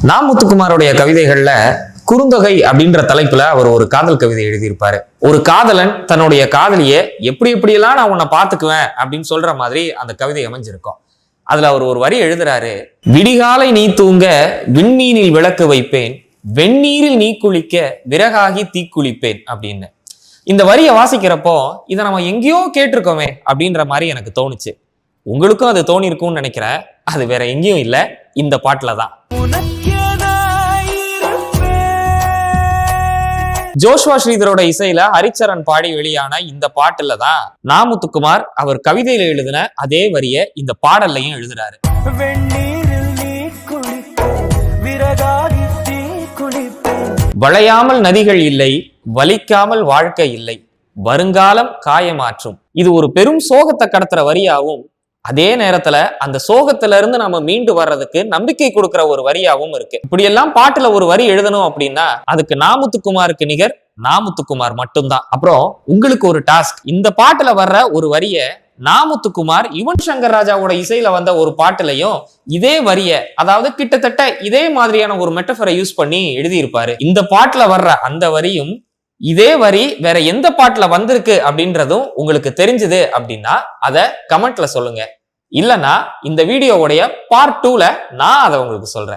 நா. முத்துக்குமாரோடைய கவிதைகள்ல குறுந்தொகை அப்படின்ற தலைப்புல அவர் ஒரு காதல் கவிதை எழுதியிருப்பாரு. ஒரு காதலன் தன்னுடைய காதலிய எப்படி எப்படியெல்லாம் நான் உன்னை பாத்துக்குவேன் அப்படின்னு சொல்ற மாதிரி அந்த கவிதை அமைஞ்சிருக்கும். அதுல அவர் ஒரு வரி எழுதுறாரு, விடிகாலை நீ தூங்க விண்மீனில் விளக்கு வைப்பேன், வெந்நீரில் நீ குளிக்க விறகாகி தீக்குளிப்பேன் அப்படின்னு. இந்த வரியை வாசிக்கிறப்போ இதை நம்ம எங்கேயோ கேட்டிருக்கோமே அப்படின்ற மாதிரி எனக்கு தோணுச்சு. உங்களுக்கும் அது தோணி இருக்கும்னு நினைக்கிறேன். அது வேற எங்கேயும் இல்லை, இந்த பாட்டுல தான். ஜோஷ்வா ஸ்ரீதரோட இசையில ஹரிச்சரன் பாடி வெளியான இந்த பாட்டுல தான் நா. முத்துக்குமார் அவர் கவிதையில எழுதின அதே வரிய இந்த பாடல்லையும் எழுதுறாரு. வளையாமல் நதிகள் இல்லை, வலிக்காமல் வாழ்க்கை இல்லை, வருங்காலம் காயமாற்றும். இது ஒரு பெரும் சோகத்தை கடத்துற வரியாவும், அதே நேரத்துல அந்த சோகத்துல இருந்து நம்ம மீண்டு வர்றதுக்கு நம்பிக்கை கொடுக்கிற ஒரு வரியாவும் இருக்கு. இப்படி எல்லாம் பாட்டுல ஒரு வரி எழுதணும் அப்படின்னா அதுக்கு நா. முத்துக்குமாருக்கு நிகர் நா. முத்துக்குமார் மட்டும்தான். அப்புறம் உங்களுக்கு ஒரு டாஸ்க், இந்த பாட்டுல வர்ற ஒரு வரிய நா. முத்துக்குமார் யுவன் சங்கர் ராஜாவோட இசையில வந்த ஒரு பாட்டுலையும் இதே வரிய, அதாவது கிட்டத்தட்ட இதே மாதிரியான ஒரு மெட்டஃபரை யூஸ் பண்ணி எழுதியிருப்பாரு. இந்த பாட்டுல வர்ற அந்த வரியும் இதே வரி வேற எந்த பாட்டுல வந்திருக்கு அப்படின்றதும் உங்களுக்கு தெரிஞ்சது அப்படின்னா அதை கமெண்ட்ல சொல்லுங்க. இல்லைன்னா இந்த வீடியோவுடைய பார்ட் 2ல நான் அதை உங்களுக்கு சொல்றேன்.